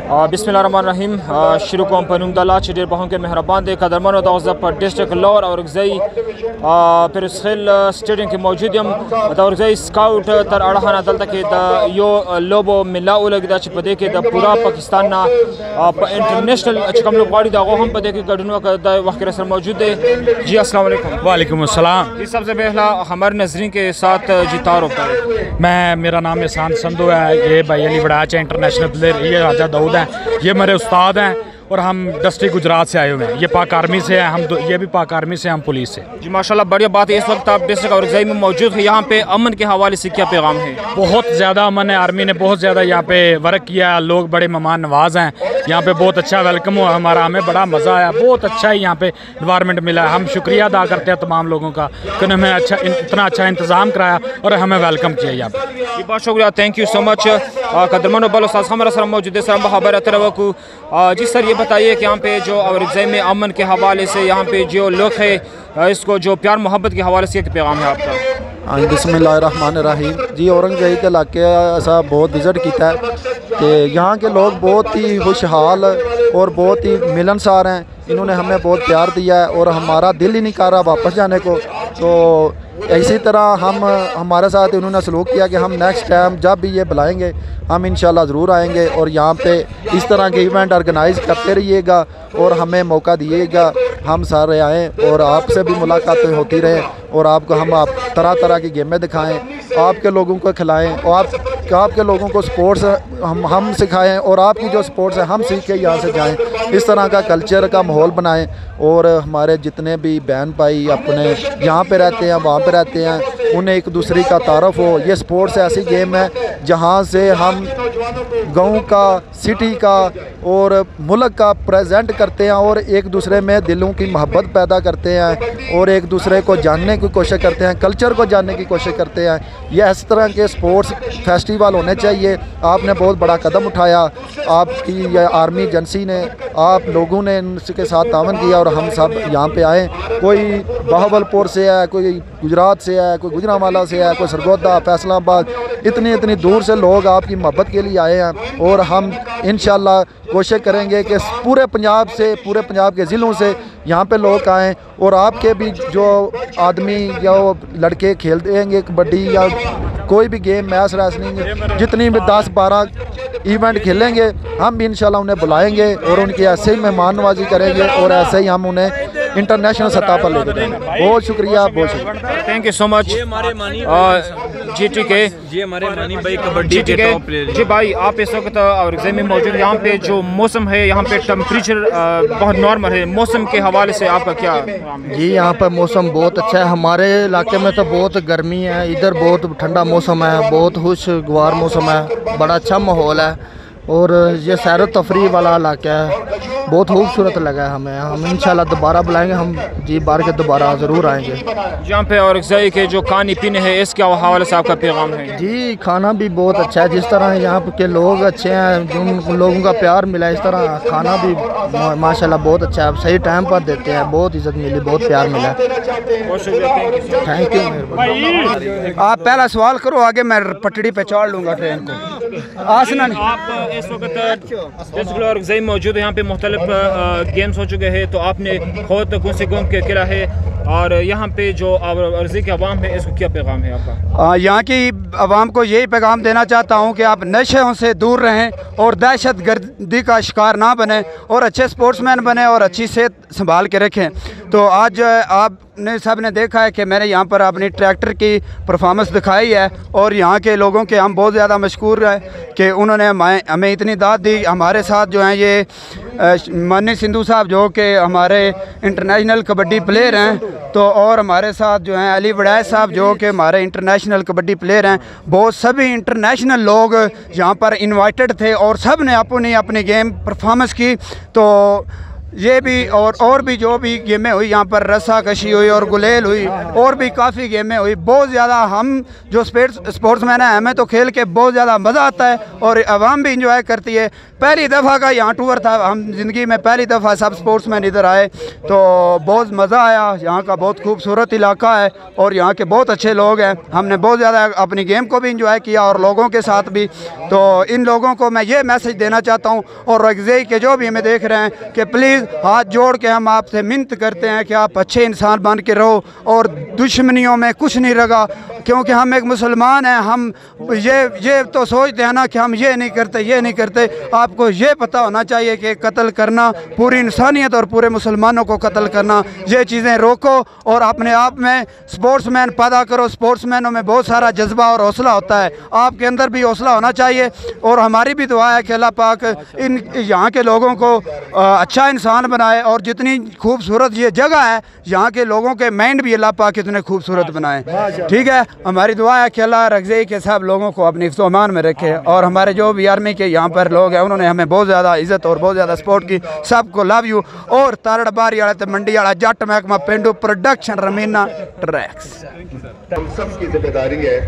बिस्मिल्लाहिर्रहमानिर्रहीम शुरू को पनुम दला चिडेर बहों के मेहरबान दे कदरमनो दौज़ पर डिस्ट्रिक्ट लौर और गज़ई फिर खेल स्टेडियम के मौजूदियम और गज़ई स्काउट तर अड़हाना दल तक यो लोबो मिला उलग दा पदे के द पूरा पाकिस्तान ना इंटरनेशनल चकम लोग गाड़ी दा हम पदे के गडनो का द वक्त रसर मौजूद है। जी अस्सलाम वालेकुम। वालेकुम अस्सलाम। जी सबसे पहला हमारे नजरीन के साथ जी तारुफ है। मेरा नाम एहसान संधू है, ये भाई अली वड़ाच है इंटरनेशनल प्लेयर, ये राजा दाऊद हैं, ये मेरे उस्ताद हैं और हम डिस्ट्रिक्ट गुजरात से आए हुए हैं। ये पाक आर्मी से है, ये भी पाक आर्मी से, हम पुलिस से। जी माशाल्लाह बढ़िया बात है। इस वक्त आप डिस्ट्रिक्ट और गज़ई में मौजूद है, यहाँ पे अमन के हवाले से क्या पैगाम है? बहुत ज़्यादा अमन है, आर्मी ने बहुत ज़्यादा यहाँ पे वर्क किया है, लोग बड़े मेहमान नवाज हैं, यहाँ पे बहुत अच्छा वेलकम हुआ हमारा, हमें बड़ा मज़ा आया, बहुत अच्छा ही यहाँ पे इन्वायरमेंट मिला है। हम शुक्रिया अदा करते हैं तमाम लोगों का कि उन्होंने अच्छा इतना अच्छा इंतज़ाम कराया और हमें वेलकम किया यहाँ पे। जी बहुत शुक्रिया, थैंक यू सो मच। कदरमनो बल उस्ताद हमारा सर मौजूद है सर खबर तरवकू। जी सर ये बताइए कि यहाँ पे जो और गज़ई में अमन के हवाले से यहाँ पे जो लोग है इसको जो प्यार मोहब्बत के हवाले से एक पैगाम है आपका? हाँ बिस्मिल्लाहिर्रहमानिर्रहीम। जी औरंगज़ई के इलाके ऐसा बहुत विज़िट किया है कि यहाँ के लोग बहुत ही खुशहाल और बहुत ही मिलनसार हैं। इन्होंने हमें बहुत प्यार दिया है और हमारा दिल ही नहीं कर रहा वापस जाने को। तो इसी तरह हमारे साथ इन्होंने सलूक किया कि हम नेक्स्ट टाइम जब भी ये बुलाएंगे हम इंशाल्लाह ज़रूर आएंगे और यहाँ पे इस तरह के इवेंट ऑर्गेनाइज़ करते रहिएगा और हमें मौका दिएगा, हम सारे आएँ और आपसे भी मुलाकातें होती रहें और आपको हम तरह तरह की गेमें दिखाएं, आपके लोगों को खिलाएं और आपके लोगों को स्पोर्ट्स हम सिखाएं और आपकी जो स्पोर्ट्स है हम सीख के यहाँ से जाएं। इस तरह का कल्चर का माहौल बनाएं और हमारे जितने भी बहन भाई अपने यहाँ पे रहते हैं वहाँ पे रहते हैं उन्हें एक दूसरे का तारफ़ हो। ये स्पोर्ट्स ऐसी गेम है जहाँ से हम गाँव का, सिटी का और मुल्क का प्रेजेंट करते हैं और एक दूसरे में दिलों की मोहब्बत पैदा करते हैं और एक दूसरे को जानने की कोशिश करते हैं, कल्चर को जानने की कोशिश करते हैं। ये इस तरह के स्पोर्ट्स फेस्टिवल होने चाहिए। आपने बहुत बड़ा कदम उठाया, आपकी आर्मी एजेंसी ने, आप लोगों ने इसके साथ तावन किया और हम सब यहाँ पे आए। कोई बहावलपुर से है, कोई गुजरात से है, कोई गुजरांवाला से है, कोई सरगोदा, फैसलाबाद, इतनी दूर से लोग आपकी मोहब्बत के लिए आए हैं और हम इंशाल्लाह कोशिश करेंगे कि पूरे पंजाब से, पूरे पंजाब के ज़िलों से यहाँ पे लोग आएँ और आपके भी जो आदमी या लड़के खेलते हैं कबड्डी या कोई भी गेम, मैच रेसलिंग, जितनी भी 10-12 इवेंट खेलेंगे हम भी इंशाल्लाह उन्हें बुलाएंगे और उनकी ऐसे ही मेहमान नवाजी करेंगे और ऐसे ही हम उन्हें इंटरनेशनल सतह पर लेके जाएंगे। बहुत शुक्रिया, बहुत शुक्रिया, थैंक यू सो मच। जी ठीक है, जी हमारे मानी भाई कबड्डी के टॉप प्लेयर। जी भाई आप इस वक्त और गज़ई में मौजूद, यहाँ पे जो मौसम है यहाँ पे टेम्परेचर बहुत नॉर्मल है, मौसम के हवाले से आपका क्या? जी यहाँ पर मौसम बहुत अच्छा है, हमारे इलाके में तो बहुत गर्मी है, इधर बहुत ठंडा मौसम है, बहुत खुशगवार मौसम है, बड़ा अच्छा माहौल है और ये सैर व तफरीह वाला इलाका है, बहुत खूबसूरत लगा है हमें। हम इंशाल्लाह दोबारा बुलाएंगे, हम जी बार के दोबारा ज़रूर आएंगे। यहाँ पे और गज़ई के जो खाने पीने हैं इसके हवाले से आपका पैगाम है? जी खाना भी बहुत अच्छा है, जिस तरह यहाँ के लोग अच्छे हैं, जिन लोगों का प्यार मिला, इस तरह खाना भी माशाल्लाह बहुत अच्छा है, सही टाइम पर देते हैं, बहुत इज़्ज़त मिली, बहुत प्यार मिला। Thank you. आप पहला सवाल करो, आगे मैं पटड़ी पे चढ़ लूँगा ट्रेन को। आसना आप इस वक्त डिस्ट्रिक्ट और गज़ई मौजूद है, यहाँ पे मुख्तलिफ गेम्स हो चुके हैं, तो आपने खुद कौन से गाँव के किला है और यहाँ पे जो अर्जी के अवाम है इसको क्या पैगाम है आपका? यहाँ की आवाम को यही पैगाम देना चाहता हूँ कि आप नशों से दूर रहें और दहशत गर्दी का शिकार ना बने और अच्छे स्पोर्ट्समैन बने और अच्छी सेहत संभाल के रखें। तो आज आपने सब ने देखा है कि मैंने यहाँ पर अपनी ट्रैक्टर की परफॉर्मेंस दिखाई है और यहाँ के लोगों के हम बहुत ज़्यादा मशकूर हैं कि उन्होंने हमें इतनी दाद दी। हमारे साथ जो हैं ये मनी सिंधु साहब जो कि हमारे इंटरनेशनल कबड्डी प्लेयर हैं, तो और हमारे साथ जो हैं अली वड़ैच साहब जो कि हमारे इंटरनेशनल कबड्डी प्लेयर हैं। बहुत सभी इंटरनेशनल लोग यहाँ पर इनवाइटेड थे और सब ने अपनी अपनी गेम परफॉर्मेंस की। तो ये भी और भी जो भी गेमें हुई यहाँ पर, रस्सा कशी हुई और गुलेल हुई और भी काफ़ी गेमें हुई। बहुत ज़्यादा हम जो स्पोर्ट्समैन हैं हमें तो खेल के बहुत ज़्यादा मज़ा आता है और आवाम भी इंजॉय करती है। पहली दफ़ा का यहाँ टूर था, हम ज़िंदगी में पहली दफ़ा सब स्पोर्ट्समैन इधर आए तो बहुत मज़ा आया। यहाँ का बहुत खूबसूरत इलाका है और यहाँ के बहुत अच्छे लोग हैं। हमने बहुत ज़्यादा अपनी गेम को भी इंजॉय किया और लोगों के साथ भी। तो इन लोगों को मैं ये मैसेज देना चाहता हूँ और रगज़ई के जो भी हमें देख रहे हैं कि प्लीज़ हाथ जोड़ के हम आपसे मिन्नत करते हैं कि आप अच्छे इंसान बन के रहो और दुश्मनियों में कुछ नहीं रखा, क्योंकि हम एक मुसलमान हैं। हम ये तो सोचते हैं ना कि हम ये नहीं करते। आपको ये पता होना चाहिए कि कत्ल करना, पूरी इंसानियत और पूरे मुसलमानों को कत्ल करना, ये चीज़ें रोको और अपने आप में स्पोर्ट्समैन पैदा करो। स्पोर्ट्समैनों में बहुत सारा जज्बा और हौसला होता है, आपके अंदर भी हौसला होना चाहिए। और हमारी भी दुआ है कि अल्लाह पाक इन यहाँ के लोगों को अच्छा इंसान बनाए और जितनी खूबसूरत ये जगह है यहाँ के लोगों के माइंड भी अल्लाह पाक इतने खूबसूरत बनाए। ठीक है, हमारी दुआ है कि अल्लाह रगज़ई के सब लोगों को अपनी हिफ्ज़-ओ-अमान में रखे। और हमारे जो भी आर्मी के यहाँ पर लोग हैं उन्होंने हमें बहुत ज़्यादा इज़्ज़त और बहुत ज़्यादा सपोर्ट की। सबको लव यू। और तारड़ बारी वाले तो मंडी वाला जट महकमा पेंडू प्रोडक्शन रमीना ट्रैक्स हम सब की जिम्मेदारी है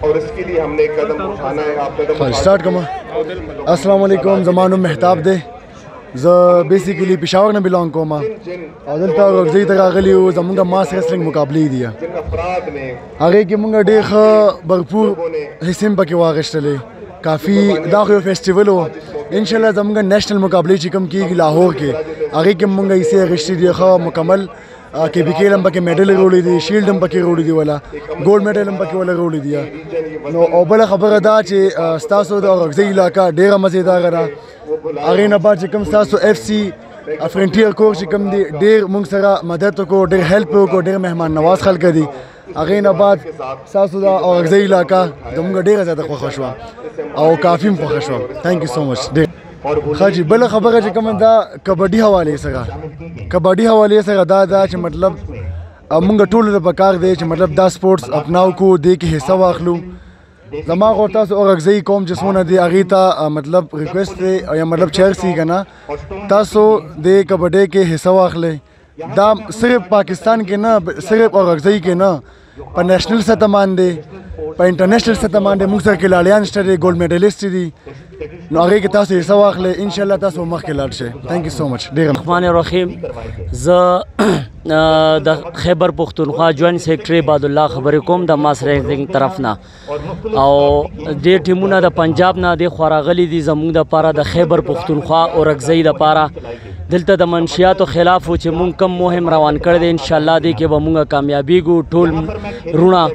और इसके लिए हमने कदम उठाना है। आप कदम स्टार्ट कमा। अस्सलाम वालेकुम, ज़मानुम महताब दे ज बेसिकली पेशावर ने बिलोंग कोमा और दलता रगज़ई तक आगली हो जमुंगा मास रेसलिंग मुकाबले दिया आगे कि मुंगा देख भरपूर हिस्सें पके वागश्तले काफ़ी दाखिल फेस्टिवल हो इंशाल्लाह जमुंगा नेशनल मुकाबले चिकम की लाहौर के आगे कि मुंगा इसे रिश्ते देखा मुकम्मल के बीके लंबा के मेडल रोड़ी दी, शील्ड लंबा के रोड़ी दी वाला, गोल्ड मेडल लंबा के वाला रोड़ी दिया। नो और बड़ा खबर अदा चे स्टासो दा रगज़ई इलाका डेरा मज़ेदार रहा आगे न बाद चिकम स्टासो FC फ्रंटियर कोर्स चिकम दी डेर मुंगसरा मदद को डेर हेल्प को डेर मेहमान नवाज खल कर दी आगे न बाद स्टासो दा और रगज़ई इलाका जमुंगा डेरा ज़्यादा खुश हुआ और काफ़ी खुश हुआ। Thank you so much. खाजी बल खबर है कम दा कबड्डी हवाले से दा मतलब मुंगा टूल पकार दे मतलब दा स्पोर्ट्स अपनाओ को दे के हिस्सा वाखलू जमा होता और रगज़ई कौम जिसमों दे आगीता मतलब रिक्वेस्ट दे या मतलब चेयर सी करना तासो दे कबड्डी के हिस्सा वाखले दा सिर्फ पाकिस्तान के ना सिर्फ और रगज़ई के ना पर नेशनल सतह मान दे पर इंटरनेशनल सतह मान दे मुंगसर के लालियान स्टडी गोल्ड मेडलिस्ट दी आगे के तासे हिस्सा वाखले इंशाल्लाह तासो मख के लाड से। Thank you so much. Rahman Rahim the Khyber Pakhtunkhwa joint secretary Ibadullah खबर कोम द मास रेसलिंग तरफ ना और दे टीमुना द पंजाब ना दे ख्वारागली दी जमुंग द पारा द खैबर पख्तूनख्वा और रगज़ई द पारा दलता द मंशियात खिलाफ हो मुंग कम मुहिम रवान कर दे इंशाल्लाह दे के मुंगा कामयाबी गो टोल रूणा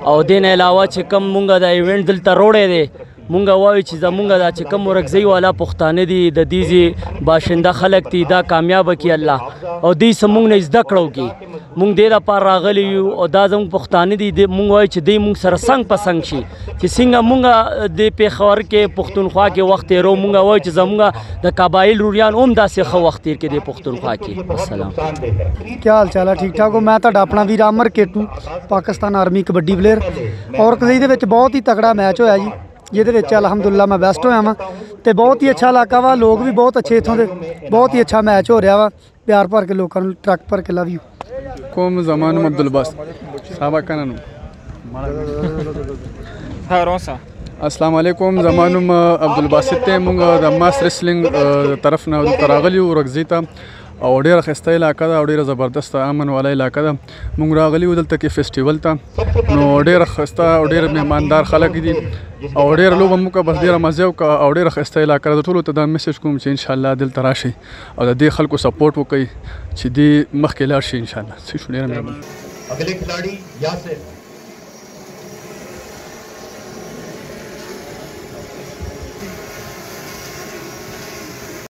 और देन अलावा कम मुंगा द इवेंट दलता रोड़े दे मुंगा वाई चीज़ मुंगा दा कम रगज़ई वाला पुख्ताने दी द दीजी बाशिंदा खलक ती दा कामयाब की अल्लाह और दी समूंग ने इज़्ज़त करो की मुंग दे दा पार रागली और दा जंग पुख्ताने दी मुंग वाई चीज़ दी मुंग सरसंग पसंग शी कि सिंगा मुंगा दे पे खबर के पुख्तूनख्वा के वक्त रो मुंगा वाई चीज़ मुंगा द कबाइल रुरियान दा से ख वक्त के दे पुख्तूनख्वा की। अस्सलाम क्या हाल चाल है? ठीक ठाक हो? मैं तो अपना वीर अमर केटू पाकिस्तान आर्मी कबड्डी प्लेयर और रगज़ई दे विच बहुत ही तगड़ा मैच होया जी जिहदे अलहमदुल्ला मैं बेस्ट होया वा तो बहुत ही अच्छा इलाका वा लोग भी बहुत अच्छे इत्थों दे बहुत ही अच्छा मैच हो रहा वा प्यार भर के लोगों ट्रक भर के लव यू कोम जमानुम अब्दुल बास साहबा कनानु अस्सलाम वालेकुम जमानुम अब्दुल बासित मुंग द मास रेसलिंग तरफ ना तरागली रगज़ई ता और डेरा खस्ता इलाका दा और डेरा ज़बरदस्त अमन वाला इलाका दा मुंग रागली उदलता के फेस्टिवल था नो डेरा खस्ता और डेरा मेहमानदार खलक दी और डेरा लोग हम का बस डेरा मज़े का और डेरा खस्ता इलाका दा टोलो तदा मैसेज कोम चे इंशाल्लाह दिल तराशी और दे खल को सपोर्ट वो कई छि दी मख के लाशी इंशाल्लाह। अगले खिलाड़ी यासिर